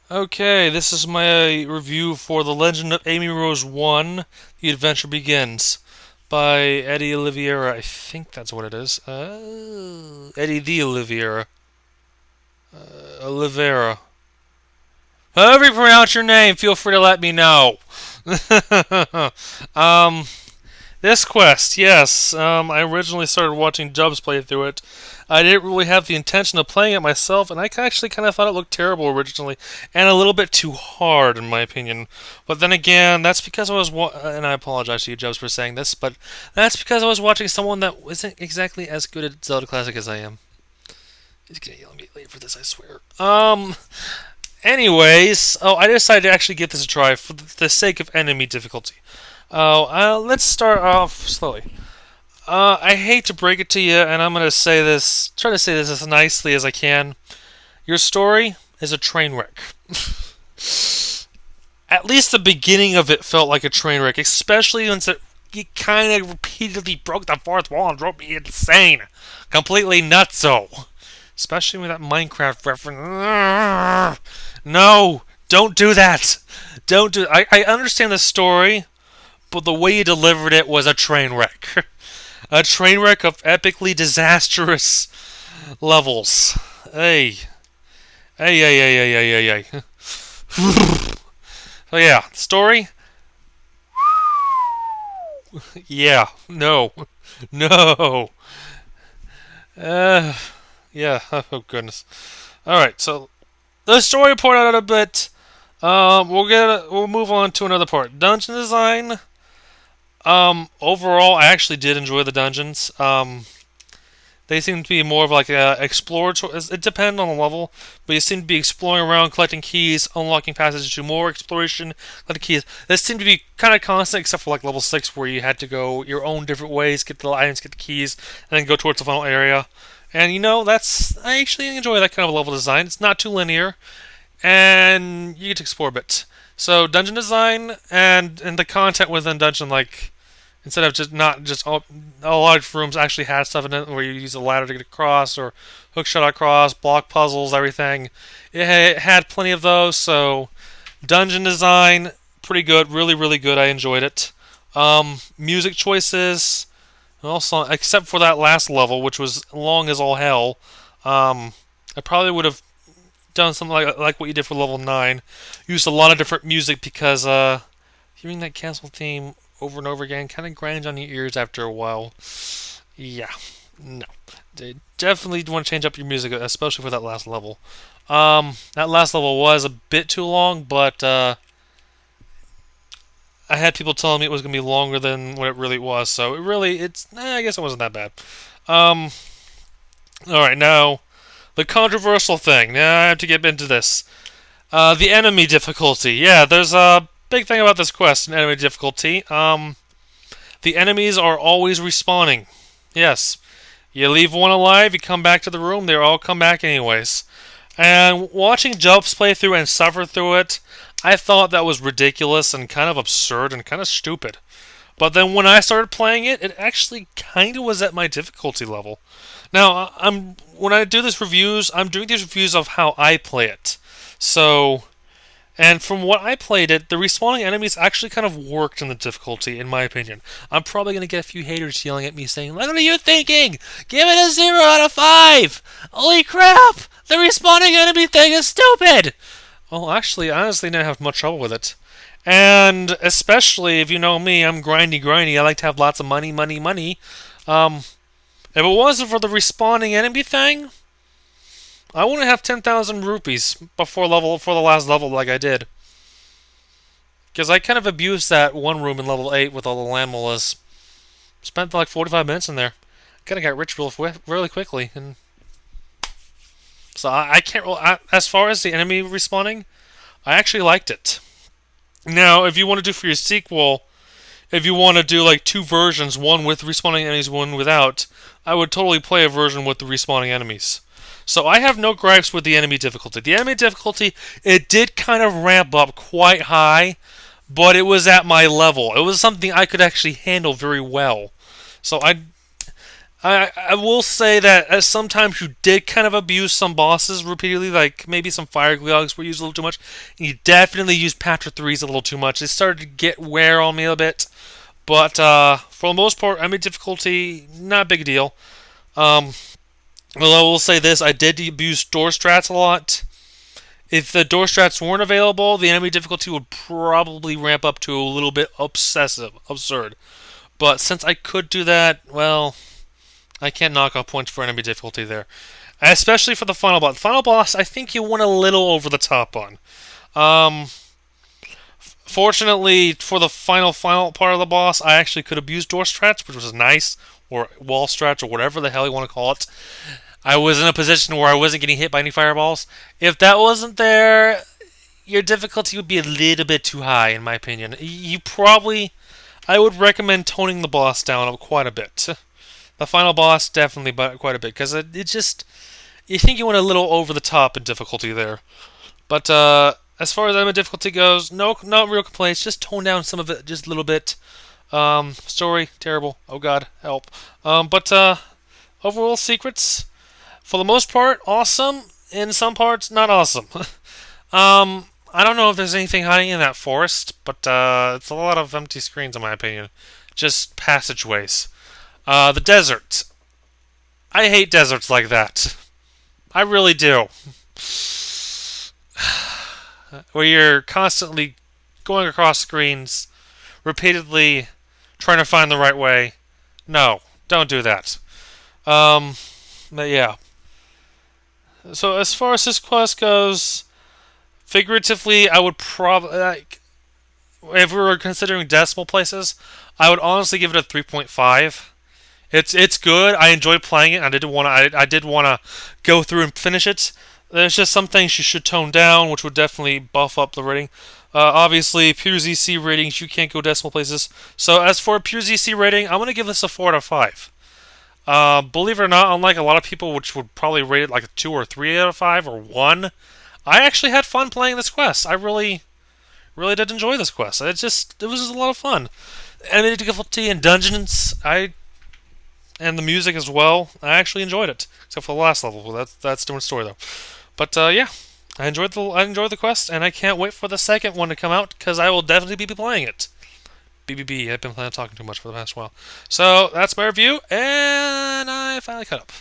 Okay, this is my review for The Legend of Amy Rose 1, The Adventure Begins, by Eddie Oliveira. I think that's what it is. Eddie the Oliveira. Oliveira. However you pronounce your name, feel free to let me know. um, this quest, yes. I originally started watching Dubs play through it. I didn't really have the intention of playing it myself, and I actually kind of thought it looked terrible originally, and a little bit too hard, in my opinion. But then again, that's because I was, and I apologize to you, Dubs, for saying this, but that's because I was watching someone that wasn't exactly as good at Zelda Classic as I am. He's gonna yell at me later for this, I swear. Anyways, I decided to actually give this a try for the sake of enemy difficulty. Let's start off slowly. I hate to break it to you, and I'm gonna try to say this as nicely as I can. Your story is a train wreck. At least the beginning of it felt like a train wreck, especially once it kind of repeatedly broke the fourth wall and drove me insane. Completely nutso. Especially with that Minecraft reference. No, don't do that. Don't do. I understand the story, but the way you delivered it was a train wreck. A train wreck of epically disastrous levels. Hey, hey. So yeah, story. Yeah, no, no. Uh, yeah. Oh goodness. All right, so the story report out a bit. We'll move on to another part. Dungeon design. Overall, I actually did enjoy the dungeons. They seem to be more of like a exploratory. It depends on the level, but you seem to be exploring around, collecting keys, unlocking passages to more exploration, collecting keys. This seemed to be kind of constant, except for like level 6, where you had to go your own different ways, get the items, get the keys, and then go towards the final area. And I actually enjoy that kind of level design. It's not too linear, and you get to explore a bit. So dungeon design and the content within dungeon, like instead of just not just all, a lot of rooms actually had stuff in it where you use a ladder to get across or hook shot across, block puzzles, everything. It had plenty of those. So dungeon design pretty good, really good. I enjoyed it. Music choices, also except for that last level, which was long as all hell. I probably would have done something like what you did for level 9. Used a lot of different music because hearing that castle theme over and over again kind of grinds on your ears after a while. Yeah, no. Definitely want to change up your music, especially for that last level. That last level was a bit too long, but I had people telling me it was going to be longer than what it really was, so I guess it wasn't that bad. Um, Alright, now, the controversial thing. Now I have to get into this. The enemy difficulty. Yeah, there's a big thing about this quest in enemy difficulty. The enemies are always respawning. Yes. You leave one alive, you come back to the room, they all come back anyways. And watching Jumps play through and suffer through it, I thought that was ridiculous and kind of absurd and kind of stupid. But then when I started playing it, it actually kind of was at my difficulty level. Now, when I do these reviews, I'm doing these reviews of how I play it. So, and from what I played it, the respawning enemies actually kind of worked in the difficulty, in my opinion. I'm probably going to get a few haters yelling at me saying, "What are you thinking? Give it a 0 out of 5! Holy crap! The respawning enemy thing is stupid!" Well, actually, I honestly didn't have much trouble with it. And especially if you know me, I'm grindy. I like to have lots of money. Um, if it wasn't for the respawning enemy thing, I wouldn't have 10,000 rupees for the last level like I did. Because I kind of abused that one room in level 8 with all the land mollas. Spent like 45 minutes in there. Kind of got rich really quickly. And so I can't as far as the enemy respawning, I actually liked it. Now, if you want to do for your sequel, if you want to do like two versions, one with respawning enemies, one without, I would totally play a version with the respawning enemies. So I have no gripes with the enemy difficulty. The enemy difficulty, it did kind of ramp up quite high, but it was at my level. It was something I could actually handle very well. So I will say that sometimes you did kind of abuse some bosses repeatedly, like maybe some fire glogs were used a little too much. And you definitely used Patra 3s a little too much. It started to get wear on me a bit. But for the most part, I mean, difficulty, not a big deal. Um, Although I will say this, I did abuse door strats a lot. If the door strats weren't available, the enemy difficulty would probably ramp up to a little bit absurd. But since I could do that, well, I can't knock off points for enemy difficulty there. Especially for the final boss. The final boss, I think you went a little over the top on. Um, Fortunately, for the final part of the boss, I actually could abuse door strats, which was nice, or wall strats, or whatever the hell you want to call it. I was in a position where I wasn't getting hit by any fireballs. If that wasn't there, your difficulty would be a little bit too high, in my opinion. You probably, I would recommend toning the boss down quite a bit. The final boss, definitely quite a bit, because it just, you think you went a little over the top in difficulty there. But as far as enemy difficulty goes, no, not real complaints. Just tone down some of it just a little bit. Story terrible. Oh God, help. But overall secrets, for the most part, awesome. In some parts, not awesome. I don't know if there's anything hiding in that forest, but it's a lot of empty screens in my opinion. Just passageways. The desert. I hate deserts like that. I really do. Where you're constantly going across screens, repeatedly trying to find the right way. No, don't do that. But yeah. So as far as this quest goes, figuratively, I would probably like, if we were considering decimal places, I would honestly give it a 3.5. It's good. I enjoyed playing it. I did want to go through and finish it. There's just some things you should tone down, which would definitely buff up the rating. Obviously, pure ZC ratings, you can't go decimal places. So as for a pure ZC rating, I'm going to give this a 4 out of 5. Believe it or not, unlike a lot of people which would probably rate it like a 2 or 3 out of 5 or 1, I actually had fun playing this quest. I really did enjoy this quest. It was just a lot of fun. Enemy difficulty and dungeons, and the music as well, I actually enjoyed it. Except for the last level. That's a different story though. But yeah, I enjoyed the quest, and I can't wait for the second one to come out because I will definitely be playing it. BBB, I've been talking too much for the past while. So that's my review, and I finally cut up.